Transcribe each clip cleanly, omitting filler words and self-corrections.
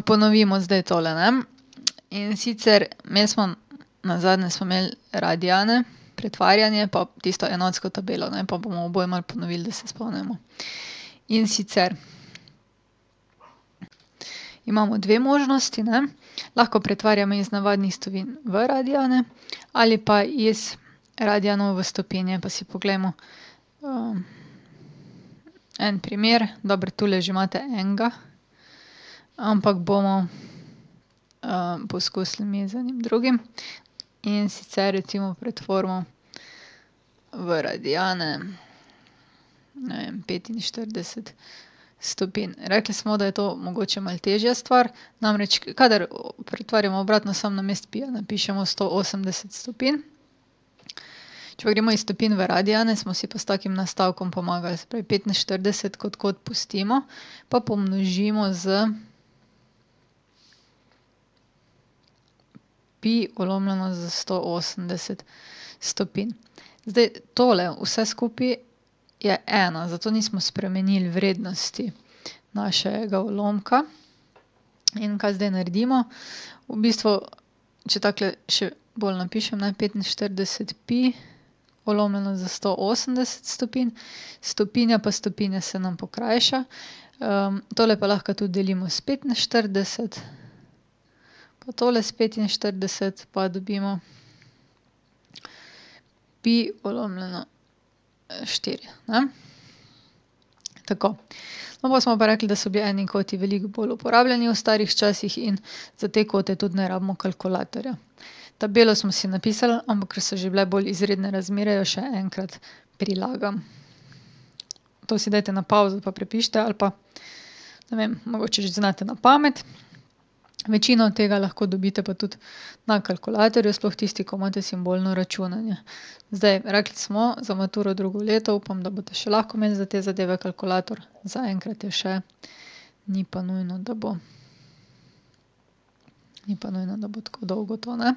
Ponovimo zdaj tole, ne. In sicer nazadnje smo imeli radiane, pretvarjanje pa tisto enotsko tabelo, ne, pa bomo oboje malo ponovili, da se spomnimo. In sicer imamo dve možnosti, ne. Lahko pretvarjamo iz navadnih stopinj v radiane ali pa iz radianov v stopinje, pa si poglejmo, en primer. Dobro, tule že imate enega, ampak bomo, poskusili mi z enim drugim. In sicer recimo pretvorimo v radiane, ne vem, 45 stopinj. Rekli smo, da je to mogoče malo težja stvar, namreč kadar pretvarjamo obratno, samo namesto pija napišemo 180 stopinj. Če pa gremo iz stopinj v radiane, smo si pa s takim nastavkom pomagali. Se pravi 45 kot kod pustimo, pa pomnožimo s pi lomljeno s 180 stopinj. Zdaj tole vse skupaj je ena, zato nismo spremenili vrednosti našega ulomka. In kaj zdaj naredimo? V bistvu, če takole še bolj napišem, ne, 45 pi lomljeno s 180 stopinj. Stopinja pa stopinja se nam pokrajša. Tole pa lahko tudi delimo s 45. Pa tole s 45 pa dobimo pi lomljeno 4, ne. Tako. No, pol smo pa rekli, da so bili eni koti veliko bolj uporabljeni v starih časih in za te kote tudi ne rabimo kalkulatorja. Tabelo smo si napisali, ampak ker so že bile bolj izredne razmere, jo še enkrat prilagam. To si dajte na pavzo pa prepišite ali pa, ne vem, mogoče že znate na pamet. Večino tega lahko dobite pa tudi na kalkulatorju, sploh tisti, ko imate simbolno računanje. Zdaj, rekli smo, za maturo drugo leto, upam, da boste še lahko imeli za te zadeve kalkulator. Zaenkrat je še, ni pa nujno, da bo, tako dolgo to, ne.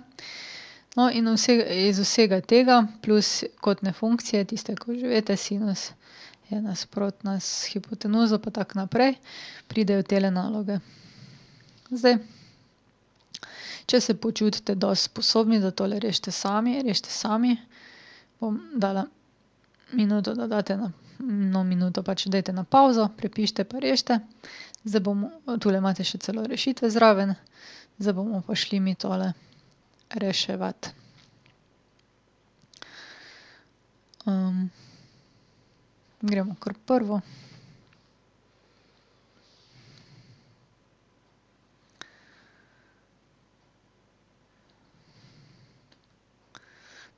No, in iz vsega tega plus kotne funkcije, tiste, ko že veste, sinus je nasprotna s hipotenuzo pa tako naprej, pridejo tele naloge. Zdaj, če se počutite dosti sposobni, da tole rešite sami, bom dala minuto, da daste na, no, minuto, pač dajte na pavzo, prepišite pa rešite. Zdaj bomo, tule imate še celo rešitve zraven. Zdaj bomo pa šli mi tole reševat. Gremo kar prvo.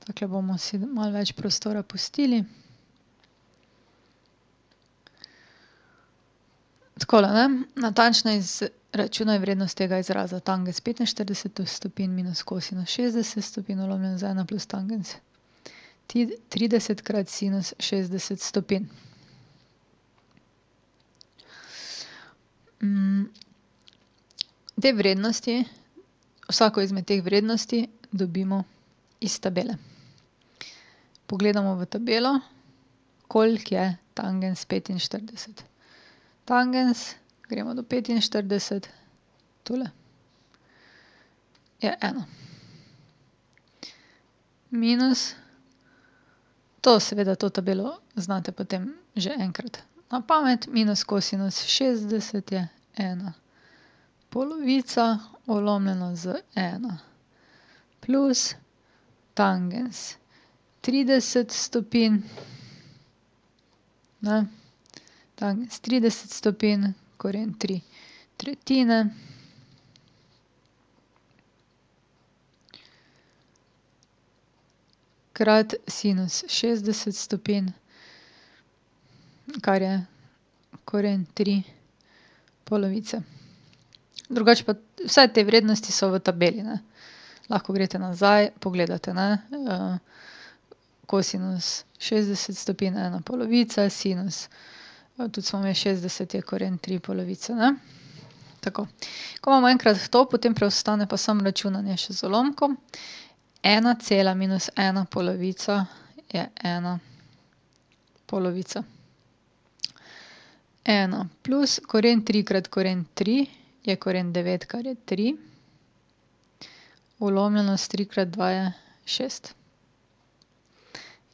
Takole bomo si malo več prostora pustili. Takole, ne. Natančno izračunaj vrednost tega izraza. Tangens 45 stopinj minus kosinus 60 stopinj lomljeno z 1 plus tangens 30 krat sinus 60 stopinj. Te vrednosti, vsako izmed teh vrednosti dobimo iz tabele. Pogledamo v tabelo, koliko je tangens 45. Tangens, gremo do 45, tule, je 1. Minus, to seveda, to tabelo znate potem že enkrat na pamet, minus kosinus 60 je 1 polovica lomljeno z 1 plus tangens 30 stopinj, ne. Tangens 30 stopinj, koren 3/3 krat sinus 60 stopinj, kar je koren 3 polovice. Drugače pa vse te vrednosti so v tabeli, ne. Lahko greste nazaj, pogledate, ne. Kosinus 60 stopinj, 1 polovica, sinus, tudi smo imeli 60 je koren 3 polovice, ne. Tako. Ko imamo enkrat to, potem preostane pa samo računanje še z ulomkom. 1 cela minus 1 polovica je 1 polovica. 1 plus koren 3 krat koren 3 je koren 9, kar je 3. Vlomljeno s 3 krat 2 je 6.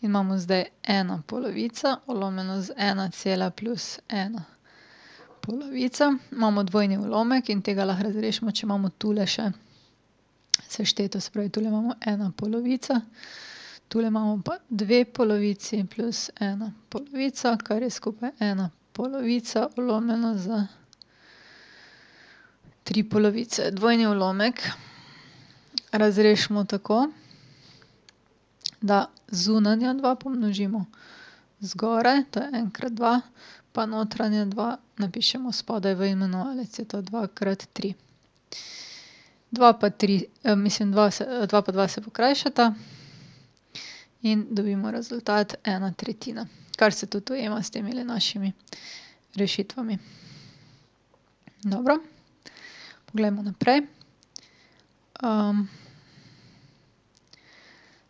In imamo zdaj 1 polovica, vlomljeno z 1 cela plus 1 polovica. Imamo dvojni ulomek in tega lahko razrešimo, če imamo tule še sešteto. Se pravi, tule imamo 1 polovica, tule imamo pa 2 polovici plus 1 polovica, kar je skupaj 1 polovica vlomljeno z 3 polovice. Dvojni ulomek razrešimo tako, da zunanja dva pomnožimo zgoraj, to je 1 krat 2, pa notranja dva napišemo spodaj v imenovalec, je to 2 krat 3. 2 pa 3, 2 pa 2 se pokrajšata in dobimo rezultat 1/3, kar se tudi ujema s temile našimi rešitvami. Dobro, poglejmo naprej.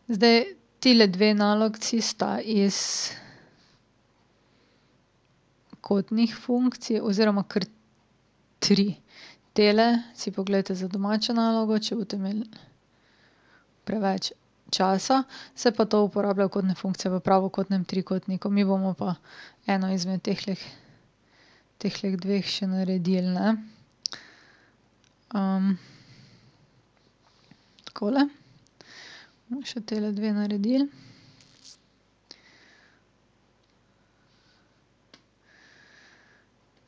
Zdaj tile dve nalogci sta iz kotnih funkcij oziroma kar 3. Tele si poglejte za domačo nalogo, če boste imeli preveč časa, se pa to uporablja v kotne funkcije v pravokotnem trikotniku. Mi bomo pa eno izmed tehleh dveh še naredili, ne. Takole. Bomo še tele dve naredili.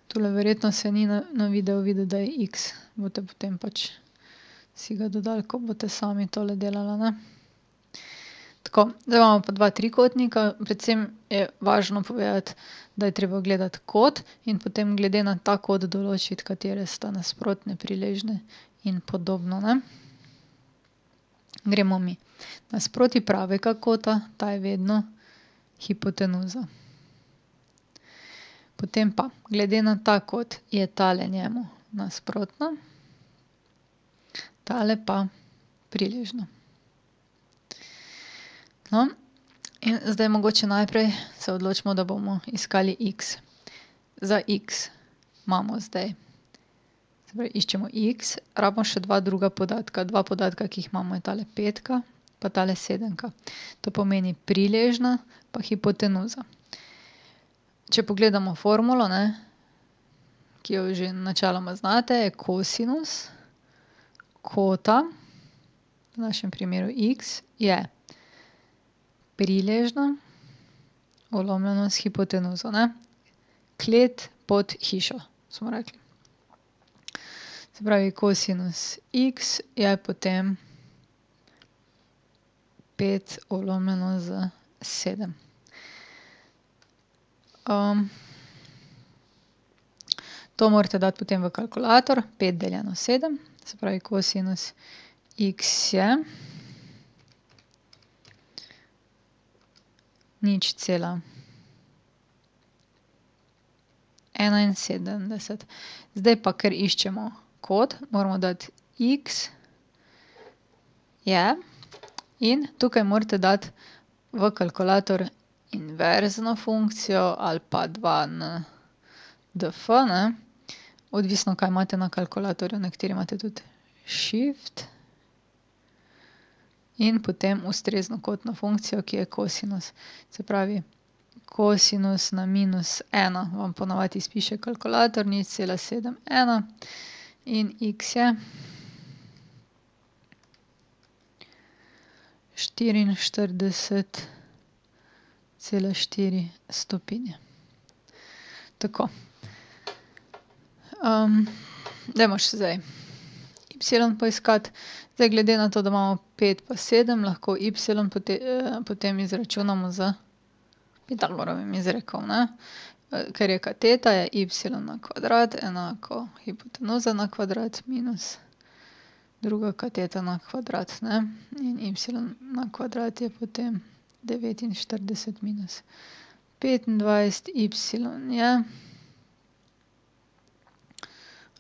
Tule verjetno se ni na videu videti, da je iks. Boste potem pač si ga dodali, ko boste sami tole delali, ne. Tako, zdaj imamo pa dva trikotnika. Predvsem je važno povedati, da je treba gledati kot in potem glede na ta kot določiti, katere sta nasprotne, priležne in podobno, ne. Gremo mi nasproti pravega kota, ta je vedno hipotenuza. Potem pa glede na ta kot je tale njemu nasprotna, tale pa priležna. No, in zdaj mogoče najprej se odločimo, da bomo iskali iks. Za iks imamo zdaj, se pravi, iščemo iks, rabimo še dva druga podatka. Dva podatka, ki jih imamo, je tale petka pa tale sedemka. To pomeni priležna pa hipotenuza. Če pogledamo formulo, ne, ki jo že načeloma znate, je kosinus kota, v našem primeru iks, je priležna vlomljeno s hipotenuzo, ne. Klet pod hišo, smo rekli. Se pravi, kosinus iks je potem 5 vlomljeno s 7. To morate dati potem v kalkulator. 5 deljeno 7, se pravi, kosinus iks je 0,71. Zdaj pa, ker iščemo kot, moramo dati iks je in tukaj morate dati v kalkulator inverzno funkcijo ali pa 2NDF, ne. Odvisno, kaj imate na kalkulatorju, nekateri imate tudi šift. In potem ustrezno kotno funkcijo, ki je kosinus. Se pravi, kosinus na -1 vam po navadi izpiše kalkulator, 0,71 in iks je 44,4 stopinje. Tako. Dajmo še zdaj y poiskati. Zdaj glede na to, da imamo 5 pa 7, lahko y potem izračunamo z Pitagorovim izrekom, ne. Ker je kateta, je y na kvadrat enako hipotenuza na kvadrat minus druga kateta na kvadrat, ne. In y na kvadrat je potem 49 minus 25, y je,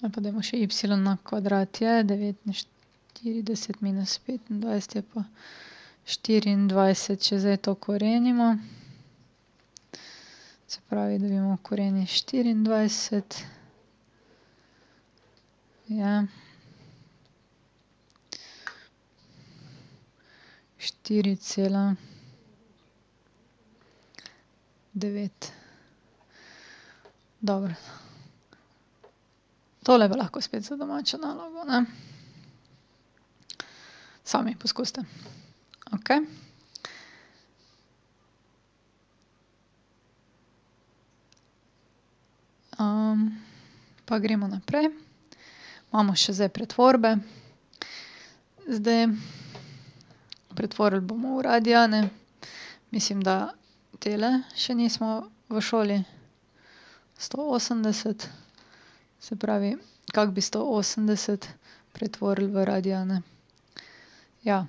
ali pa dajmo še y na kvadrat je 49 minus 25 je pa 24. Če zdaj to korenimo, se pravi, dobimo koren iz 24 je 4,9. Dobro. Tole pa lahko spet za domačo nalogo, ne. Sami poskusite. Okej. Pa gremo naprej. Imamo še zdaj pretvorbe. Zdaj pretvorili bomo v radiane. Mislim, da tele še nismo v šoli. 180. Se pravi, kako bi 180 pretvorili v radiane? Ja,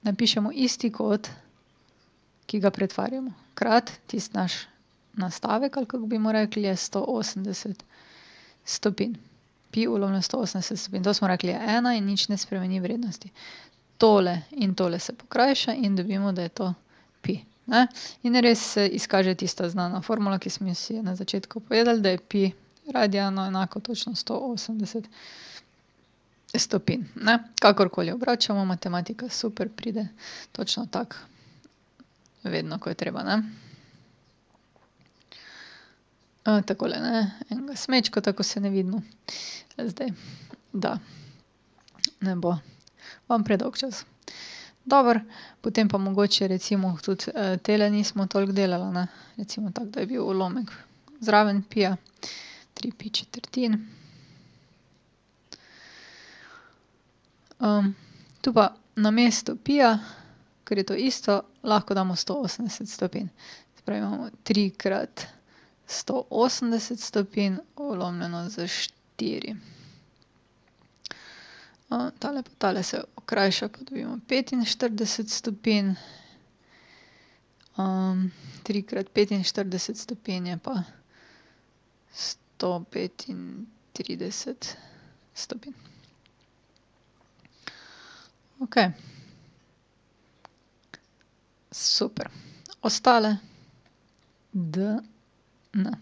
napišemo isti kot, ki ga pretvarjamo, krat tisti naš nastavek, ali kako bi mu rekli, je 180 stopinj. Pi ulomljeno 180 stopinj. To smo rekli je 1 in nič ne spremeni vrednosti. Tole in tole se pokrajša in dobimo, da je to pi, ne. In res se izkaže tista znana formula, ki smo si jo na začetku povedali, da je pi radijanov enako točno 180 stopinj, ne. Kakorkoli obračamo, matematika super pride točno tako vedno, ko je treba, ne. Takole, ne, enega smečka, tako se ne vidimo. Zdaj, da ne bo vam predolgčas. Dobro, potem pa mogoče recimo tudi tele nismo toliko delali, ne. Recimo tako, da je bil ulomek zraven pija. 3 pi četrtin. Tu pa namesto pija, ker je to isto, lahko damo 180 stopinj. Se pravi, imamo 3 krat 180 stopinj ulomljeno s 4. Tale pa tale se okrajša, pa dobimo 45 stopinj. 3 krat 45 stopinj je pa 135 stopinj. Okej. Super. Ostale d, n.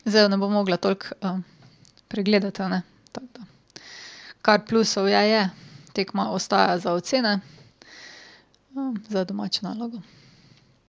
Zdaj ne bom mogla toliko pregledati, a ne, tako da. Kar plusov je, tekma ostaja za ocene, za domačo nalogo.